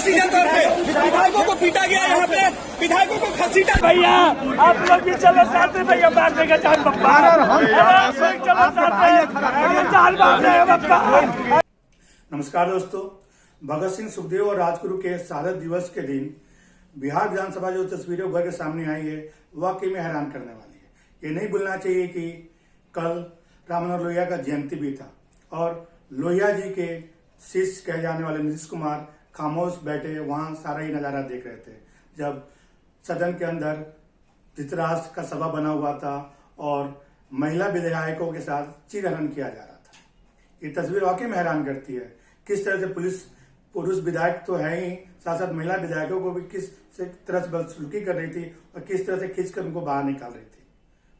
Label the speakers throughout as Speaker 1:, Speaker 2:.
Speaker 1: सीधे तौर पे विधायकों को पीटा गया, यहाँ पे विधायकों को घसीटा।
Speaker 2: भैया आप लोग भी चलो साथ में, भैया मारने का जान बप्पा, चलो साथ में जान मार रहे हैं बप्पा।
Speaker 3: नमस्कार दोस्तों, भगत सिंह, सुखदेव और राजगुरु के शहादत दिवस के दिन बिहार विधानसभा जो तस्वीरें उभर के सामने आई है वाकई में हैरान करने वाली है। ये नहीं भूलना चाहिए कि कल राम मनोहर लोहिया का जयंती भी था और लोहिया जी के शिष्य कहे जाने वाले नीतीश कुमार खामोश बैठे वहां सारा ही नजारा देख रहे थे जब सदन के अंदर धृतराष्ट्र का सभा बना हुआ था और महिला विधायकों के साथ चीरहरण किया जा रहा था। ये तस्वीर वाकई में हैरान करती है। किस तरह से पुरुष विधायक तो है ही, साथ साथ महिला विधायकों को भी किस तरह से बदसलूकी कर रही थी और किस तरह से खींचकर उनको बाहर निकाल रही थी।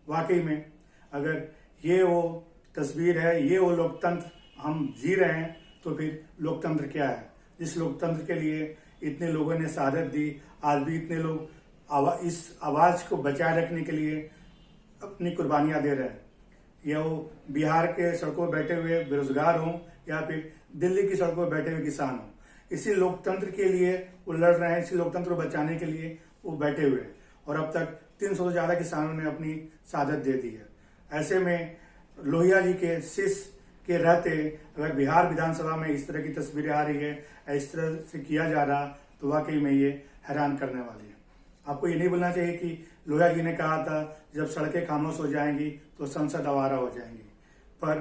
Speaker 3: वाकई में अगर ये वो तस्वीर है, ये वो लोकतंत्र हम जी रहे हैं, तो फिर लोकतंत्र क्या है? जिस लोकतंत्र के लिए इतने लोगों ने शहादत दी, आज भी इतने लोग इस आवाज को बचाए रखने के लिए अपनी कुर्बानियां दे रहे हैं। या वो बिहार के सड़कों पर बैठे हुए बेरोजगार हों या फिर दिल्ली की सड़कों पर बैठे हुए किसान हों, इसी लोकतंत्र के लिए वो लड़ रहे हैं, इसी लोकतंत्र को बचाने के लिए वो बैठे हुए हैं। और अब तक 300 से ज्यादा किसानों ने अपनी शहादत दे दी है। ऐसे में लोहिया जी के शिष्य के रहते अगर बिहार विधानसभा में इस तरह की तस्वीरें आ रही है, इस तरह से किया जा रहा, तो वाकई में ये हैरान करने वाली है। आपको ये नहीं भूलना चाहिए कि लोहिया जी ने कहा था जब सड़कें खामोश हो जाएंगी तो संसद आवारा हो जाएंगी। पर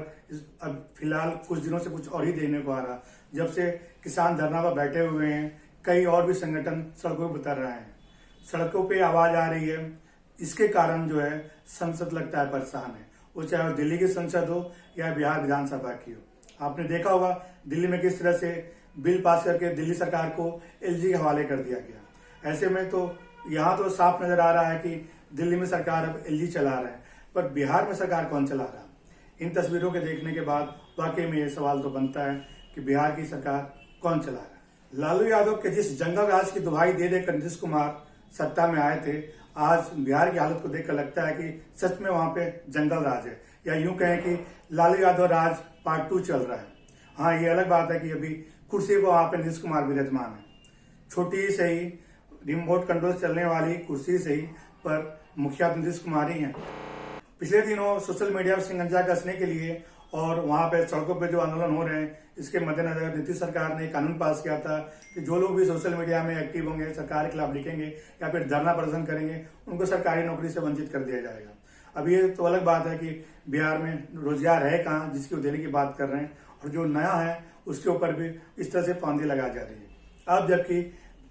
Speaker 3: अब फिलहाल कुछ दिनों से कुछ और ही देखने को आ रहा। जब से किसान धरना पर बैठे हुए हैं, कई और भी संगठन सड़कों पर उतर रहे हैं, सड़कों पे आवाज आ रही है। इसके कारण जो है संसद लगता है परेशान है, वो चाहे दिल्ली की संसद हो या बिहार विधानसभा की हो। आपने देखा होगा दिल्ली में किस तरह से बिल पास करके दिल्ली सरकार को एलजी के हवाले कर दिया गया। ऐसे में तो यहाँ तो साफ नजर आ रहा है कि दिल्ली में सरकार अब एलजी चला रहा है, पर बिहार में सरकार कौन चला रहा है? इन तस्वीरों के देखने के बाद वाकई में ये सवाल तो बनता है कि बिहार की सरकार कौन चला रहा है? लालू यादव के जिस जंगल राज की दुहाई दे देकर नीतीश कुमार सत्ता में आए थे, आज बिहार की हालत को देखकर लगता है कि सच में वहां पे जंगल राज है, या यूं कहें कि लालू यादव राज पार्ट 2 चल रहा है। हाँ, ये अलग बात है कि अभी कुर्सी पर वहां पे नीतीश कुमार विराजमान है। छोटी से ही रिमोट कंट्रोल चलने वाली कुर्सी से ही, पर मुखिया नीतीश कुमार ही है। पिछले दिनों सोशल मीडिया पर शिकंजा कसने के लिए और वहां पे सड़कों पे जो आंदोलन हो रहे हैं, इसके मद्देनजर नीतीश सरकार ने कानून पास किया था कि जो लोग भी सोशल मीडिया में एक्टिव होंगे, सरकार के खिलाफ लिखेंगे या फिर धरना प्रदर्शन करेंगे, उनको सरकारी नौकरी से वंचित कर दिया जाएगा। अब ये तो अलग बात है कि बिहार में रोजगार है कहाँ जिसकी देने की बात कर रहे हैं, और जो नया है उसके ऊपर भी इस तरह से पाबंदी लगा जा रही है। अब जबकि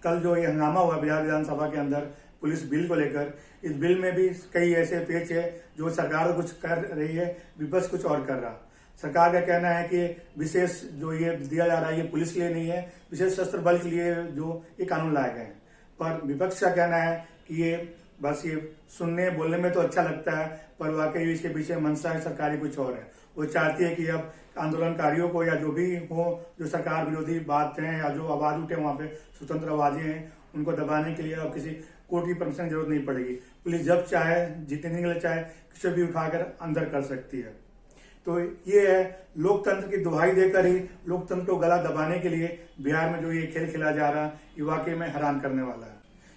Speaker 3: कल जो ये हंगामा हुआ बिहार विधानसभा के अंदर पुलिस बिल को लेकर, इस बिल में भी कई ऐसे पेच है जो सरकार कुछ कर रही है, विपक्ष कुछ और कर रहा। सरकार का कहना है कि विशेष जो ये दिया जा रहा है ये पुलिस के लिए नहीं है, विशेष सशस्त्र बल के लिए जो ये कानून लाए गए हैं। पर विपक्ष का कहना है कि ये बस ये सुनने बोलने में तो अच्छा लगता है, पर वाकई इसके पीछे मंशा है सरकारी कुछ और है। वो चाहती है कि अब आंदोलनकारियों को या जो भी हो, जो सरकार विरोधी बातें हैं या जो आवाज उठे वहां पे स्वतंत्र आवाजें हैं, उनको दबाने के लिए अब किसी कोर्ट की परमिशन की जरूरत नहीं पड़ेगी। पुलिस जब चाहे, जितने के लिए चाहे, किसी भी उठाकर अंदर कर सकती है। तो ये है लोकतंत्र की दुहाई देकर ही लोकतंत्र को गला दबाने के लिए बिहार में जो ये खेल खेला जा रहा है, ये वाकई में हैरान करने वाला है।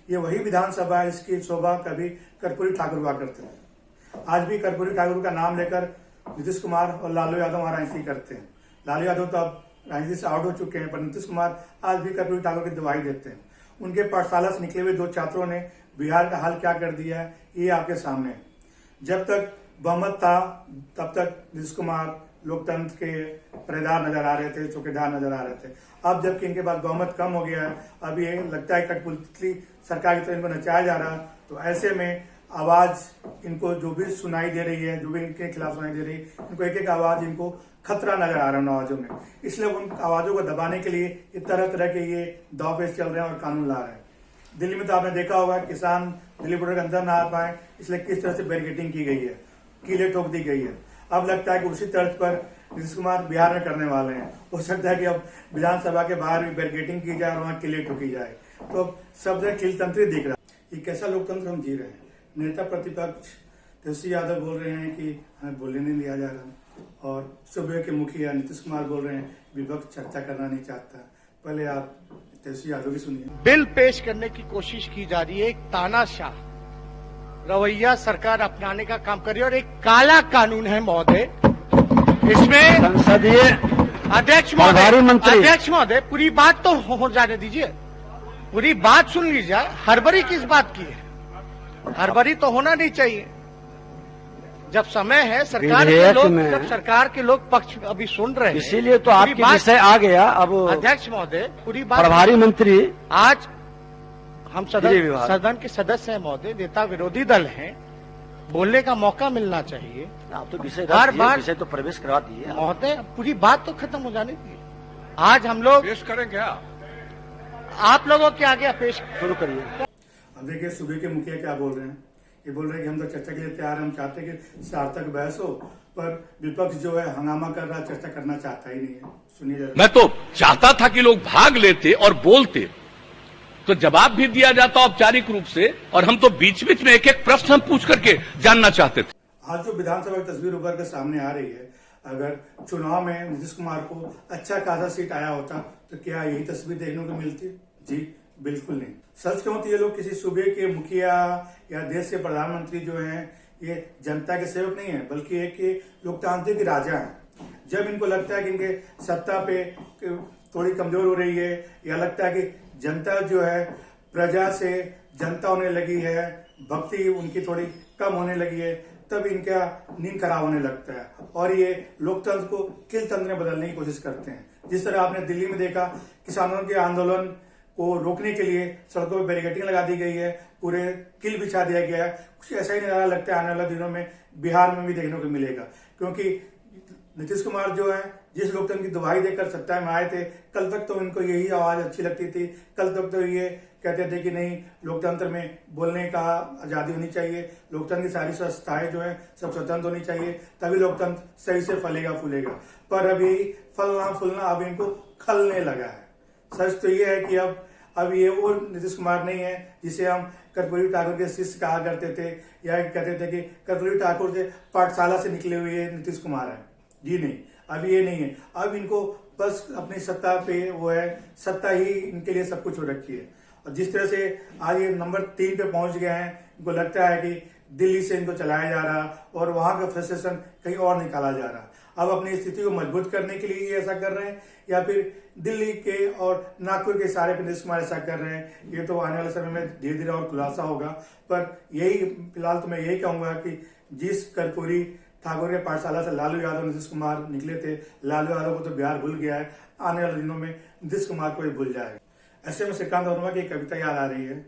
Speaker 3: ये वही विधानसभा है, इसकी शोभा कभी कर्पूरी ठाकुर हुआ करते हैं। आज भी कर्पूरी ठाकुर का नाम लेकर नीतीश कुमार और लालू यादव वहां राजनीति करते हैं। लालू यादव तो अब राजनीति से आउट हो चुके हैं, पर नीतीश कुमार आज भी कर्पूरी ठाकुर की दुहाई देते हैं। उनके पाठशाला से निकले हुए 2 छात्रों ने बिहार का हाल क्या कर दिया है, ये आपके सामने है। जब तक बहुमत था तब तक नीतीश कुमार लोकतंत्र के पहरेदार नजर आ रहे थे, चौकीदार नजर आ रहे थे। अब जबकि इनके पास बहुमत कम हो गया है, अब ये लगता है कठपुतली सरकार की तरह इनको नचाया जा रहा है। तो ऐसे में आवाज इनको जो भी सुनाई दे रही है, जो भी इनके खिलाफ सुनाई दे रही है, इनको एक एक आवाज इनको खतरा नजर आ रहा है उन आवाजों में। इसलिए उन आवाजों को दबाने के लिए तरह तरह के ये दावपेच चल रहे हैं और कानून ला रहे हैं। दिल्ली में तो आपने देखा होगा किसान दिल्ली बॉर्डर के अंदर ना आ पाए, इसलिए किस तरह से बैरिकेडिंग की गई है, कीलें ठोक दी गई है। अब लगता है कि उसी तर्ज पर नीतीश कुमार बिहार में करने वाले हैं। हो सकता है कि अब विधानसभा के बाहर भी बैरिकेडिंग की जाए और वहां कीलें ठोकी जाए। तो सब जगह किलतंत्री दिख रहा है। ये कैसा लोकतंत्र हम जी रहे हैं? नेता प्रतिपक्ष तेजस्वी यादव बोल रहे हैं कि हमें बोलने नहीं दिया जा रहा, और सुबह के मुखिया नीतीश कुमार बोल रहे हैं विपक्ष चर्चा करना नहीं चाहता। पहले आप तेजस्वी यादव की सुनिए।
Speaker 4: बिल पेश करने की कोशिश की जा रही है, एक तानाशाह रवैया सरकार अपनाने का काम कर रही है और एक काला कानून है महोदय। इसमें
Speaker 5: संसदीय
Speaker 4: अध्यक्ष महोदय पूरी बात तो हो जाने दीजिए, पूरी बात सुन लीजिए। हड़बड़ी किस बात की है? हड़बड़ी तो होना नहीं चाहिए। जब समय है सरकार के लोग पक्ष अभी सुन रहे हैं,
Speaker 5: इसीलिए तो आपके विषय आ गया। अब
Speaker 4: अध्यक्ष महोदय पूरी बात,
Speaker 5: प्रभारी मंत्री,
Speaker 4: आज हम सदन के सदस्य हैं महोदय, नेता विरोधी दल हैं, बोलने का मौका मिलना चाहिए।
Speaker 5: आप तो विषय
Speaker 4: हर बार
Speaker 5: विषय तो प्रवेश करवा दिए
Speaker 4: महोदय, पूरी बात तो खत्म हो जाने दीजिए। आज हम लोग
Speaker 6: पेश करें क्या?
Speaker 4: आप लोगों के आगे पेश
Speaker 5: शुरू करिए।
Speaker 3: अब देखिए सूबे के मुखिया क्या बोल रहे हैं। ये बोल रहे हैं कि हम तो चर्चा के लिए तैयार हैं, हम चाहते हैं कि सार्थक बहस हो, पर विपक्ष जो है हंगामा कर रहा, चर्चा करना चाहता ही नहीं है। सुनिए जरा।
Speaker 6: मैं तो चाहता था कि लोग भाग लेते और बोलते, तो जवाब भी दिया जाता औपचारिक रूप से, और हम तो बीच बीच में एक एक प्रश्न हम पूछ करके जानना चाहते थे।
Speaker 3: आज जो विधानसभा की तस्वीर उभर के सामने आ रही है, अगर चुनाव में नीतीश कुमार को अच्छा खासा सीट आया होता तो क्या यही तस्वीर देखने को मिलती? जी बिल्कुल नहीं। सच कहूं तो ये लोग किसी सूबे के मुखिया या देश के प्रधानमंत्री जो हैं, ये जनता के सेवक नहीं है, बल्कि एक लोकतांत्रिक राजा हैं। जब इनको लगता है कि इनके सत्ता पे थोड़ी कमजोर हो रही है, या लगता है कि जनता जो है प्रजा से जनता होने लगी है, भक्ति उनकी थोड़ी कम होने लगी है, तब इनका नींद खराब होने लगता है और ये लोकतंत्र को किल तंत्र में बदलने की कोशिश करते हैं। जिस तरह आपने दिल्ली में देखा, किसानों के आंदोलन को रोकने के लिए सड़कों पर बैरिकेडिंग लगा दी गई है, पूरे किल बिछा दिया गया है। कुछ ऐसा ही नजारा लगता है आने वाले दिनों में बिहार में भी देखने को मिलेगा, क्योंकि नीतीश कुमार जो है जिस लोकतंत्र की दुहाई देकर सत्ता में आए थे, कल तक तो इनको यही आवाज अच्छी लगती थी। कल तक तो ये कहते थे कि नहीं, लोकतंत्र में बोलने का आजादी होनी चाहिए, लोकतंत्र की सारी संस्थाएं जो है सब स्वतंत्र होनी चाहिए, तभी लोकतंत्र सही से फलेगा फूलेगा। पर अभी फलना फूलना अब इनको खलने लगा है। सच तो ये है कि अब ये वो नीतीश कुमार नहीं है जिसे हम कर्पूरी ठाकुर के शिष्य कहा करते थे, या कहते थे कि कर्पूरी ठाकुर से पाठशाला से निकले हुए नीतीश कुमार है। जी नहीं, अब ये नहीं है। अब इनको बस अपनी सत्ता पे वो है, सत्ता ही इनके लिए सब कुछ हो रखी है। और जिस तरह से आज ये नंबर 3 पे पहुंच गए हैं, इनको लगता है कि दिल्ली से इनको चलाया जा रहा और वहां का फ्रस्ट्रेशन कहीं और निकाला जा रहा। अब अपनी स्थिति को मजबूत करने के लिए ये ऐसा कर रहे हैं, या फिर दिल्ली के और नागपुर के सारे नीतीश कुमार ऐसा कर रहे हैं, ये तो आने वाले समय में धीरे धीरे और खुलासा होगा। पर यही फिलहाल तो मैं यही कहूंगा कि जिस कर्पूरी ठाकुर के पाठशाला से लालू यादव नीतीश कुमार निकले थे, लालू यादव को तो बिहार भूल गया है, आने वाले दिनों में नीतीश कुमार को भी भूल जाएगा। ऐसे में श्रीकांत वर्मा की कविता याद आ रही है,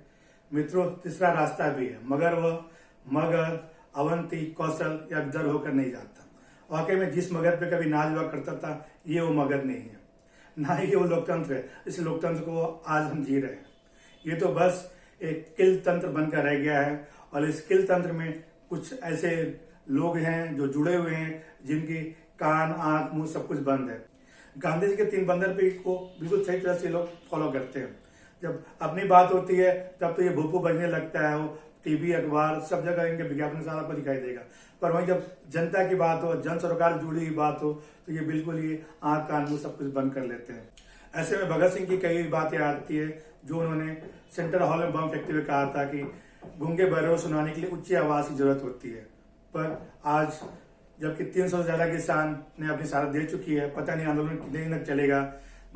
Speaker 3: मित्रों तीसरा रास्ता भी है, मगर वह मगध, अवंती, कौशल या विदर्भ होकर नहीं जाता। वाकई में जिस मगध पे कभी नाज हुआ करता था, ये वो मगध नहीं है, ना ही ये वो लोकतंत्र है। इस लोकतंत्र को आज हम जी रहे हैं। ये तो बस एक किल तंत्र बनकर रह गया है, और इस किल तंत्र में कुछ ऐसे लोग हैं जो जुड़े हुए हैं, जिनकी कान, आंख, मुंह सब कुछ बंद है। गांधी जी के 3 बंदर पे को बिल्कुल सही तरह से लोग फॉलो करते हैं। जब अपनी बात होती है तब तो ये भूपू बजने लगता है, वो टीवी, अखबार सब जगह इनके विज्ञापन सारा आपको दिखाई देगा। पर वहीं जब जनता की बात हो, जन सरकार जुड़ी हुई बात हो, तो ये बिल्कुल ये आंख, कान, मुंह सब कुछ बंद कर लेते हैं। ऐसे में भगत सिंह की कई बातें आती है, जो उन्होंने सेंट्रल हॉल में बम फेंकते हुए कहा था कि गूंगे बहरे सुनाने के लिए ऊंची आवाज की जरूरत होती है। पर आज जबकि 300 से ज्यादा किसान ने अपनी साथ दे चुकी है, पता नहीं आंदोलन कितने दिन तक चलेगा,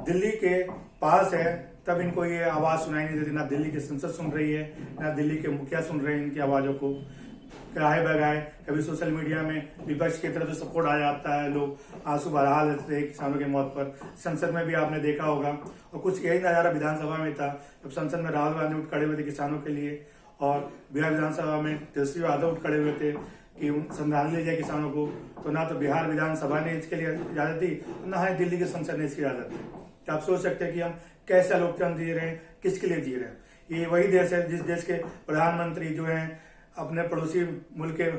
Speaker 3: दिल्ली के पास है, तब इनको ये आवाज सुनाई नहीं देती। ना दिल्ली की संसद सुन रही है, ना दिल्ली के मुखिया सुन रहे हैं इनकी आवाजों को। कराए बगाए कभी सोशल मीडिया में विपक्ष की तरफ से सपोर्ट आ जाता है, लोग आंसू बहा लेते हैं किसानों की मौत पर। संसद में भी आपने देखा होगा, और कुछ यही नजारा विधानसभा में था, जब संसद में राहुल गांधी उठ खड़े हुए थे किसानों के लिए, और बिहार विधानसभा में तेजस्वी यादव उठ खड़े हुए थे कि संविधान ले जाए किसानों को। तो ना तो बिहार विधानसभा ने इसके लिए इजाजत दी, ना ही दिल्ली की संसद ने इसकी इजाजत दी। तो आप सोच सकते हैं कि हम कैसा लोकतंत्र जी रहे हैं, किसके लिए जी रहे हैं। ये वही देश है जिस देश के प्रधानमंत्री जो हैं, अपने पड़ोसी मुल्क के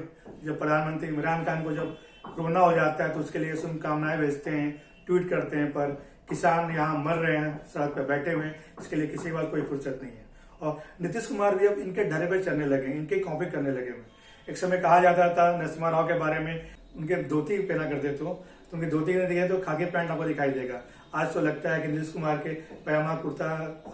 Speaker 3: जब प्रधानमंत्री इमरान खान को जब कोरोना हो जाता है तो उसके लिए शुभकामनाएं भेजते हैं, ट्वीट करते हैं, पर किसान यहाँ मर रहे हैं सड़क पर बैठे हुए हैं, इसके लिए किसी के पास कोई फुर्सत नहीं है। और नीतीश कुमार भी अब इनके ढरे पे चलने लगे, इनके कॉपी करने लगे हुए। एक समय कहा जाता था नरसिम्हा राव के बारे में, उनके धोती पहना करते थे, तो उनकी धोती नहीं दिखे तो खाकी पैंट आपको दिखाई देगा। आज तो लगता है कि नीतीश कुमार के पैजामा कुर्ता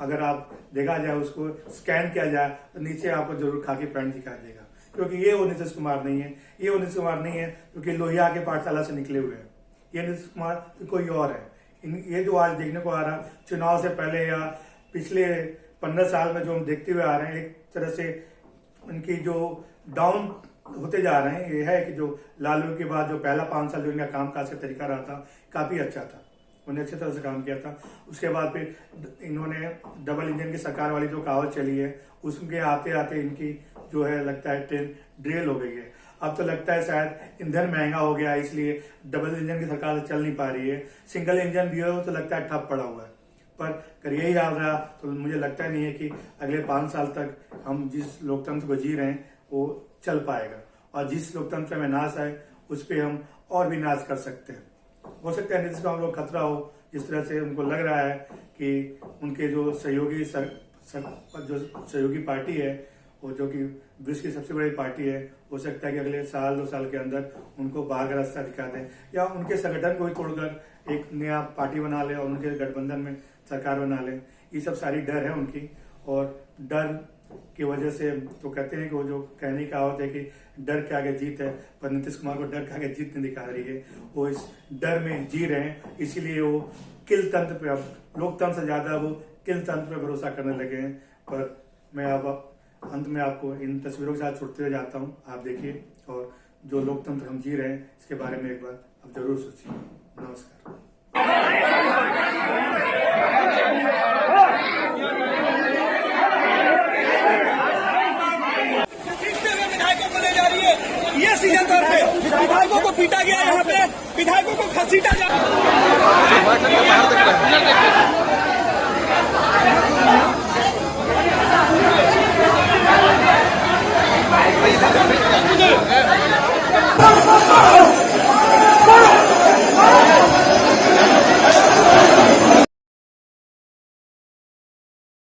Speaker 3: अगर आप देखा जाए, उसको स्कैन किया जाए तो नीचे आपको जरूर खाकी पैंट दिखाई देगा, क्योंकि ये वो नीतीश कुमार नहीं है। ये वो नीतीश कुमार नहीं है क्योंकि लोहिया के पाठशाला से निकले हुए हैं। ये नीतीश कुमार कोई और है। ये जो आज देखने को आ रहा, चुनाव से पहले या पिछले 15 साल में जो हम देखते हुए आ रहे हैं, एक तरह से उनकी जो डाउन होते जा रहे हैं। ये है कि जो लालू के बाद जो पहला 5 साल जो इनका काम काज का तरीका रहा था, काफी अच्छा था, उन्होंने अच्छी तरह से काम किया था। उसके बाद फिर इन्होंने डबल इंजन की सरकार वाली जो कहावत चली है, उसके आते आते इनकी जो है लगता है ट्रेन ड्रेल हो गई है। अब तो लगता है शायद ईंधन महंगा हो गया, इसलिए डबल इंजन की सरकार चल नहीं पा रही है। सिंगल इंजन भी हो तो लगता है ठप पड़ा हुआ है। पर अगर यही हाल रहा तो मुझे लगता नहीं है कि अगले 5 साल तक हम जिस लोकतंत्र को जी रहे हैं वो चल पाएगा, और जिस लोकतंत्र में नाश है उस पर हम और भी नाश कर सकते हैं। हो सकता है नीतीश को हम लोग खतरा हो, जिस तरह से उनको लग रहा है कि उनके जो सहयोगी पार्टी है, वो जो कि विश्व की सबसे बड़ी पार्टी है, हो सकता है कि अगले 1-2 साल के अंदर उनको बाहर का रास्ता दिखा दें, या उनके संगठन को ही तोड़कर एक नया पार्टी बना ले और उनके गठबंधन में सरकार बना ले। ये सब सारी डर है उनकी, और डर की वजह से तो कहते हैं कि वो जो कहने का होता है कि डर के आगे जीत है, पर नीतीश कुमार को डर के आगे जीत नहीं दिखा रही है। वो इस डर में जी रहे हैं, इसीलिए वो किल तंत्र पे, अब लोकतंत्र से ज्यादा वो किल तंत्र पे भरोसा करने लगे हैं। पर मैं अब अंत में आपको इन तस्वीरों के साथ छुड़ते हुए जाता हूँ। आप देखिए, और जो लोकतंत्र हम जी रहे हैं इसके बारे में एक बार आप जरूर सोचिए। नमस्कार।
Speaker 1: विधायकों को ले जा रही है, ये सीधे तौर पे विधायकों को पीटा गया, यहाँ पे विधायकों को घसीटा जा